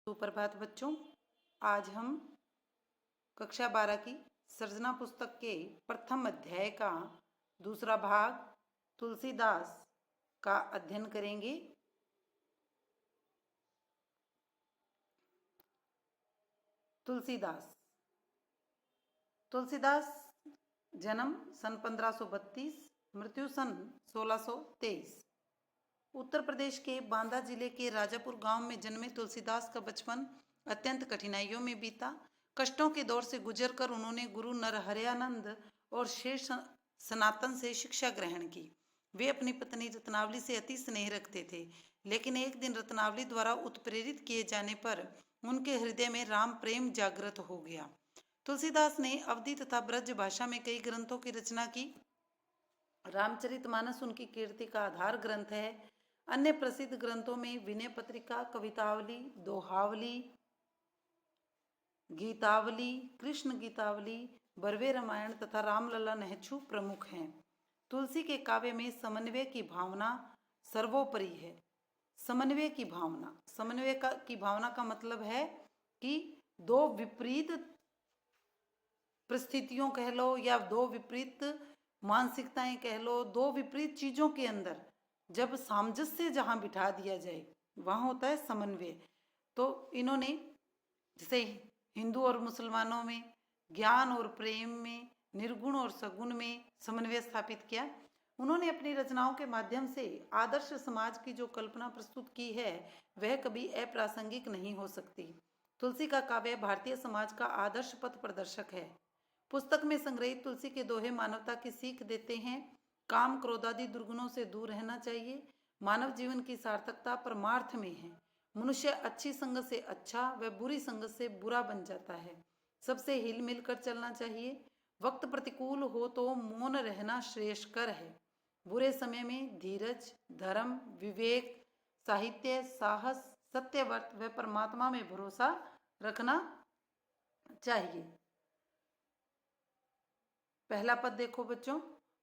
सुप्रभात बच्चों। आज हम कक्षा 12 की सर्जना पुस्तक के प्रथम अध्याय का दूसरा भाग तुलसीदास का अध्ययन करेंगे। तुलसीदास तुलसीदास जन्म सन 1532, मृत्यु सन 1623। उत्तर प्रदेश के बांदा जिले के राजापुर गांव में जन्मे तुलसीदास का बचपन अत्यंत कठिनाइयों में बीता। कष्टों के दौर से गुजरकर उन्होंने गुरु नरहरयानंद और शेष सनातन से शिक्षा ग्रहण की। वे अपनी पत्नी रत्नावली से अति स्नेह रखते थे, लेकिन एक दिन रत्नावली द्वारा उत्प्रेरित किए जाने पर उनके हृदय में राम प्रेम जागृत हो गया। तुलसीदास ने अवधी तथा ब्रज भाषा में कई ग्रंथों की रचना की। रामचरितमानस उनकी कीर्ति का आधार ग्रंथ है। अन्य प्रसिद्ध ग्रंथों में विनय पत्रिका, कवितावली, दोहावली, गीतावली, कृष्ण गीतावली, बरवे रामायण तथा रामलला नहछू प्रमुख हैं। तुलसी के काव्य में समन्वय की भावना सर्वोपरि है। समन्वय की भावना का मतलब है कि दो विपरीत परिस्थितियों कह लो या दो विपरीत मानसिकताएं कह लो, दो विपरीत चीजों के अंदर जब सामंजस्य जहां बिठा दिया जाए वहां होता है समन्वय। तो इन्होंने जैसे हिंदू और मुसलमानों में, ज्ञान और प्रेम में, निर्गुण और सगुण में समन्वय स्थापित किया। उन्होंने अपनी रचनाओं के माध्यम से आदर्श समाज की जो कल्पना प्रस्तुत की है वह कभी अप्रासंगिक नहीं हो सकती। तुलसी का काव्य भारतीय समाज का आदर्श पथ प्रदर्शक है। पुस्तक में संग्रहित तुलसी के दोहे मानवता की सीख देते हैं। काम क्रोधादि दुर्गुणों से दूर रहना चाहिए। मानव जीवन की सार्थकता परमार्थ में है। मनुष्य अच्छी संगत से अच्छा व बुरी संगत से बुरा बन जाता है। सबसे हिल मिल कर चलना चाहिए। वक्त प्रतिकूल हो तो मौन रहना श्रेयस्कर है। बुरे समय में धीरज, धर्म, विवेक, साहित्य, साहस, सत्यव्रत व परमात्मा में भरोसा रखना चाहिए। पहला पद देखो बच्चों।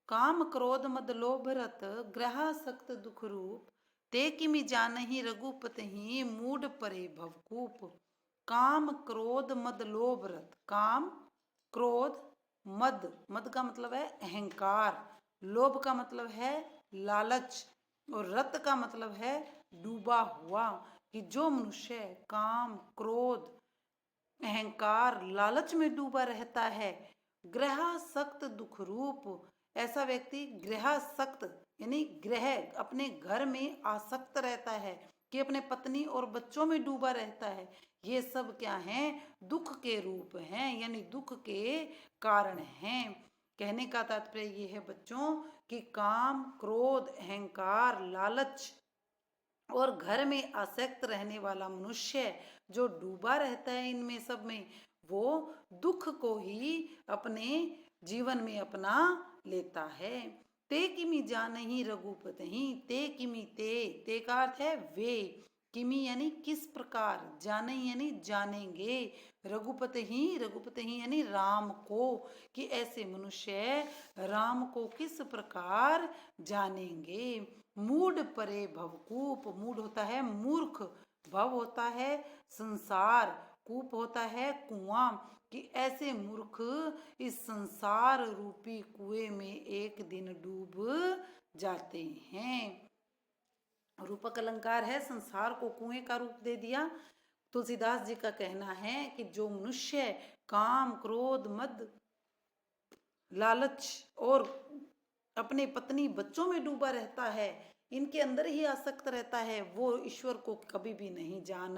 काम क्रोध मद लोभ रत ग्रहासक्त दुख रूप, ते किमि जानहि रघुपति मूड परे भवकूप। काम क्रोध मद लोभ रत। काम, क्रोध, मद, मद का मतलब है अहंकार, लोभ का मतलब है लालच और रत का मतलब है डूबा हुआ। कि जो मनुष्य काम, क्रोध, अहंकार, लालच में डूबा रहता है, ग्रहासक्त दुख रूप, ऐसा व्यक्ति ग्रहासक्त यानी ग्रह अपने घर में आसक्त रहता है कि अपने पत्नी और बच्चों में डूबा रहता है। ये सब क्या हैं? दुख के रूप हैं, यानी दुख के कारण हैं। कहने का तात्पर्य ये है बच्चों कि काम, क्रोध, अहंकार, लालच और घर में आसक्त रहने वाला मनुष्य जो डूबा रहता है इनमें सब में, वो दुख को ही अपने जीवन में अपना लेता है। ते किमि जानहि रघुपति। ते किमि, ते का अर्थ है वे, किमि यानी किस प्रकार, जाने यानी जानेंगे, रघुपति यानी राम को, कि ऐसे मनुष्य राम को किस प्रकार जानेंगे। मूड परे भवकूप। मूड होता है मूर्ख, भव होता है संसार, कूप होता है कुआं। कि ऐसे मूर्ख इस संसार रूपी कुएं में एक दिन डूब जाते हैं। रूपक अलंकार है, संसार को कुएं का रूप दे दिया। तुलसीदास जी का कहना है कि जो मनुष्य काम, क्रोध, मद, लालच और अपने पत्नी बच्चों में डूबा रहता है, इनके अंदर ही आसक्त रहता है, वो ईश्वर को कभी भी नहीं जान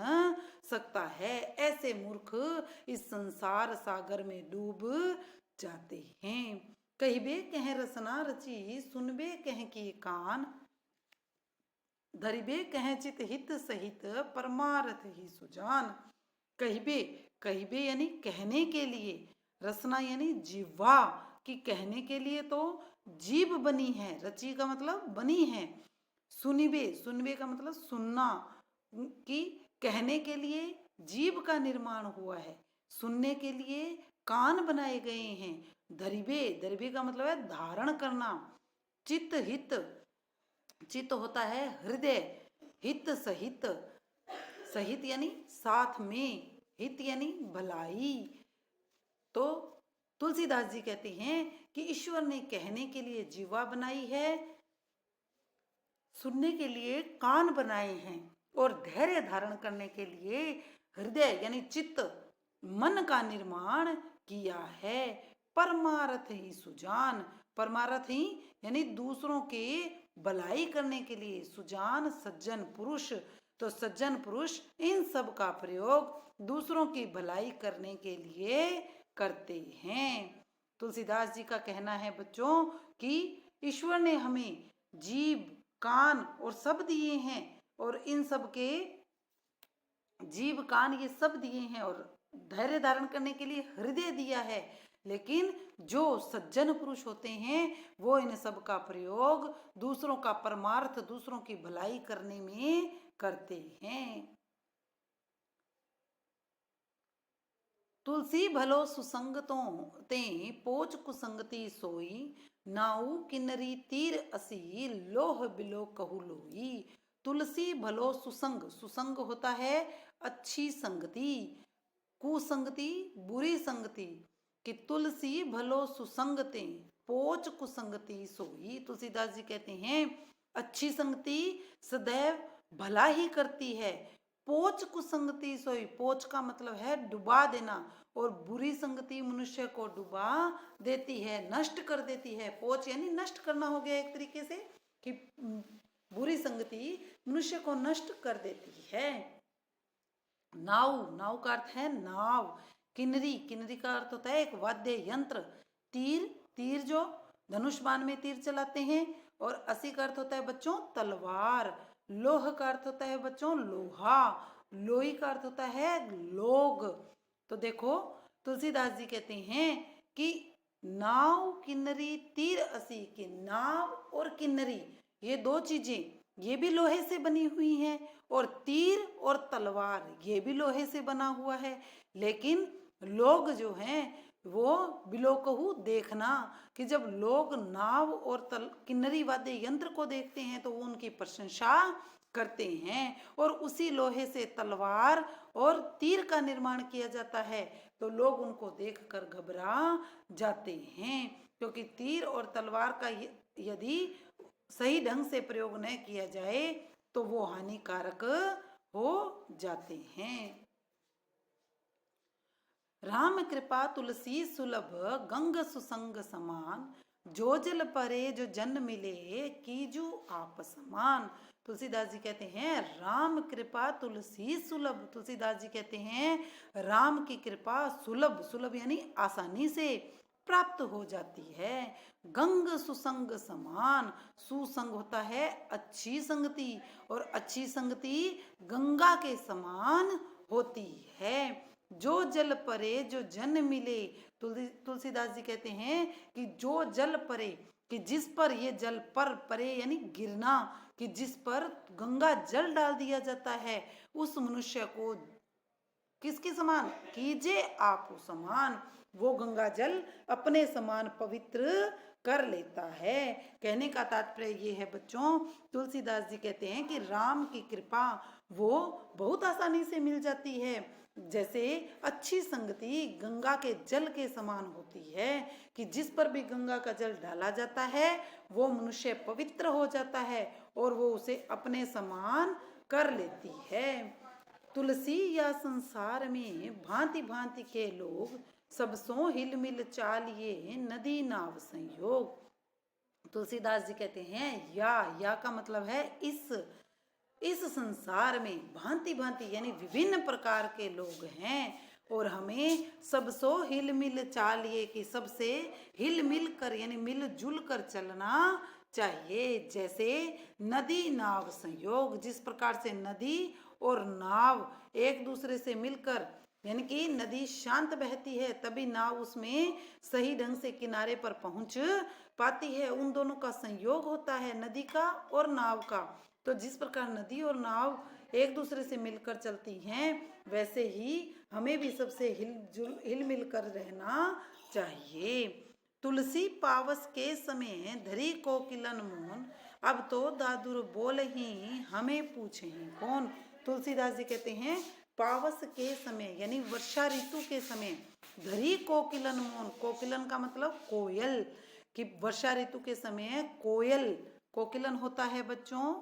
सकता है। ऐसे मूर्ख इस संसार सागर में डूब जाते हैं। कहिबे कह रसना रची, सुनबे कह की कान, धरिबे कह चित हित सहित परमारथ ही सुजान। कहिबे, कहिबे यानी कहने के लिए, रसना यानी जिह्वा, कि कहने के लिए तो जीभ बनी है, रची का मतलब बनी है। सुनिबे, सुनबे का मतलब सुनना, कि कहने के लिए जीभ का निर्माण हुआ है, सुनने के लिए कान बनाए गए हैं। धरिबे, धरिबे का मतलब है धारण करना। चित हित, चित होता है हृदय, हित सहित, सहित यानी साथ में, हित यानी भलाई। तो तुलसीदास जी कहते हैं कि ईश्वर ने कहने के लिए जीवा बनाई है, सुनने के लिए कान बनाए हैं और धैर्य धारण करने के लिए हृदय यानी चित्त, मन का निर्माण किया है। परमार्थ ही सुजान, परमार्थ ही यानी दूसरों के भलाई करने के लिए, सुजान सज्जन पुरुष। तो सज्जन पुरुष इन सब का प्रयोग दूसरों की भलाई करने के लिए करते हैं। तुलसीदास जी का कहना है बच्चों कि ईश्वर ने हमें जीभ, कान और सब दिए हैं, और इन सब के जीव, कान ये सब दिए हैं, और धैर्य धारण करने के लिए हृदय दिया है। लेकिन जो सज्जन पुरुष होते हैं वो इन सब का प्रयोग दूसरों का परमार्थ, दूसरों की भलाई करने में करते हैं। तुलसी भलो सुसंगतों ते पोच कुसंगति सोई, नाऊ किन्नरी तीर असी लोह बिलो कहु लोई। तुलसी भलो सुसंग, सुसंग होता है अच्छी संगति, कुसंगति बुरी संगति। कि तुलसी भलो सुसंगते पोच कुसंगति सोई। तुलसीदास जी कहते हैं अच्छी संगति सदैव भला ही करती है, पोच कुसंगति सोई, पोच का मतलब है डुबा देना, और बुरी संगति मनुष्य को डुबा देती है, नष्ट कर देती है। पोच यानी नष्ट करना हो गया एक तरीके से, कि बुरी संगति मनुष्य को नष्ट कर देती है। नाव, नाव का अर्थ है नाव। किन्नरी, किन्नरी का अर्थ होता है एक वाद्य यंत्र। तीर, तीर जो धनुष बाण में तीर चलाते हैं। और असी का अर्थ होता है बच्चों तलवार। लोह का अर्थ होता है बच्चों लोहा। लोई का अर्थ होता है लोग। तो देखो तुलसीदास जी कहते हैं कि नाव किन्नरी तीर असी, की नाव और किन्नरी ये दो चीजें ये भी लोहे से बनी हुई हैं, और तीर और तलवार ये भी लोहे से बना हुआ है। लेकिन लोग जो हैं वो बिलोकहु देखना, कि जब लोग नाव और किन्नरी वाद्य यंत्र को देखते हैं तो वो उनकी प्रशंसा करते हैं, और उसी लोहे से तलवार और तीर का निर्माण किया जाता है, तो लोग उनको देखकर घबरा जाते हैं। क्योंकि तीर और तलवार का यदि सही ढंग से प्रयोग न किया जाए तो वो हानिकारक हो जाते हैं। राम कृपा तुलसी सुलभ गंग सुसंग समान, जो जल परे जो जन मिले कीजू आप समान। तुलसीदास जी कहते हैं राम कृपा तुलसी सुलभ। तुलसीदास जी कहते हैं राम की कृपा सुलभ, सुलभ यानी आसानी से प्राप्त हो जाती है। गंग सुसंग समान, सुसंग होता है अच्छी संगति, और अच्छी संगति गंगा के समान होती है। जो जल परे जो जन मिले। तुलसीदास जी कहते हैं कि जो जल परे, कि जिस पर ये जल पर, परे यानी गिरना, कि जिस पर गंगा जल डाल दिया जाता है उस मनुष्य को किसके समान, कीजे आप समान, वो गंगा जल अपने समान पवित्र कर लेता है। कहने का तात्पर्य ये है बच्चों, तुलसीदास जी कहते हैं कि राम की कृपा वो बहुत आसानी से मिल जाती है, जैसे अच्छी संगति गंगा के जल के समान होती है, कि जिस पर भी गंगा का जल डाला जाता है वो मनुष्य पवित्र हो जाता है और वो उसे अपने समान कर लेती है। तुलसी या संसार में भांति भांति के लोग, सब सो हिल मिल चालिए नदी नाव संयोग। तुलसीदास जी कहते हैं या का मतलब है इस संसार में भांति भांति यानी विभिन्न प्रकार के लोग हैं, और हमें सबसो हिल मिल चालिए, कि सबसे हिल मिल कर यानी मिल जुल कर चलना चाहिए। जैसे नदी नाव संयोग, जिस प्रकार से नदी और नाव एक दूसरे से मिलकर, यानी कि नदी शांत बहती है तभी नाव उसमें सही ढंग से किनारे पर पहुंच पाती है, उन दोनों का संयोग होता है, नदी का और नाव का। तो जिस प्रकार नदी और नाव एक दूसरे से मिलकर चलती हैं, वैसे ही हमें भी सबसे हिल मिल कर रहना चाहिए। तुलसी पावस के समय धरी कोकिलन मोन, अब तो दादुर बोल ही हमें पूछे कौन। तुलसीदास जी कहते हैं पावस के समय यानी वर्षा ऋतु के समय धरी कोकिलन मोन, कोकिलन का मतलब कोयल, कि वर्षा ऋतु के समय कोयल, कोकिलन होता है बच्चों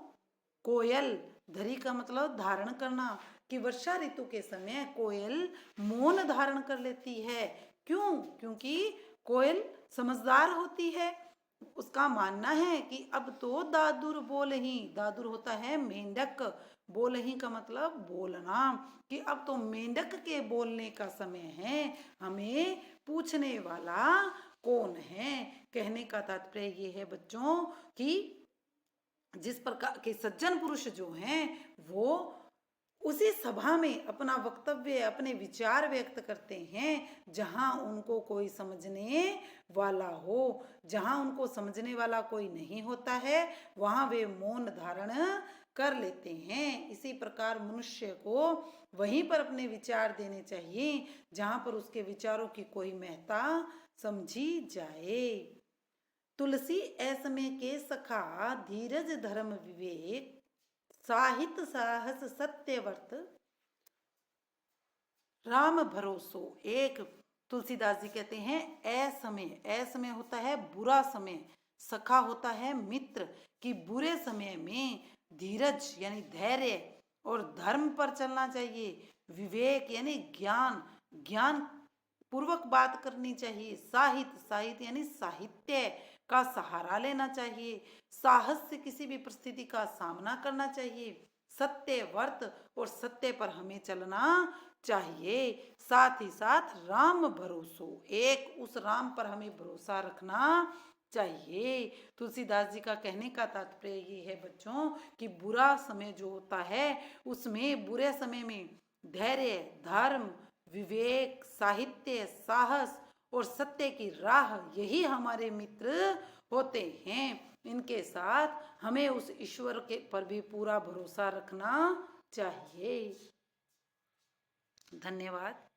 कोयल, धरी का मतलब धारण करना, कि वर्षा ऋतु के समय कोयल मौन धारण कर लेती है। क्यों? क्योंकि कोयल समझदार होती है। उसका मानना है कि अब तो दादुर बोल ही, दादुर होता है मेंढक, बोल ही का मतलब बोलना, कि अब तो मेंढक के बोलने का समय है, हमें पूछने वाला कौन है। कहने का तात्पर्य ये है बच्चों कि जिस प्रकार के सज्जन पुरुष जो हैं वो उसी सभा में अपना वक्तव्य अपने विचार व्यक्त करते हैं जहां उनको कोई समझने वाला हो। जहां उनको समझने वाला कोई नहीं होता है वहां वे मौन धारण कर लेते हैं। इसी प्रकार मनुष्य को वहीं पर अपने विचार देने चाहिए जहां पर उसके विचारों की कोई महत्ता समझी जाए। तुलसी ऐसमें के सखा धीरज धर्म विवेक साहित्य साहस सत्यवर्त राम भरोसो एक। तुलसीदास जी कहते हैं असमय होता है बुरा समय, सखा होता है मित्र, कि बुरे समय में धीरज यानी धैर्य और धर्म पर चलना चाहिए, विवेक यानी ज्ञान पूर्वक बात करनी चाहिए, साहित्य यानी साहित्य का सहारा लेना चाहिए, साहस से किसी भी परिस्थिति का सामना करना चाहिए, सत्य वर्त और सत्य पर हमें चलना चाहिए, साथ ही साथ राम भरोसो एक, उस राम पर हमें भरोसा रखना चाहिए। तुलसीदास जी का कहने का तात्पर्य ये है बच्चों कि बुरा समय जो होता है उसमें, बुरे समय में धैर्य, धर्म, विवेक, साहित्य, साहस और सत्य की राह यही हमारे मित्र होते हैं। इनके साथ हमें उस ईश्वर के पर भी पूरा भरोसा रखना चाहिए। धन्यवाद।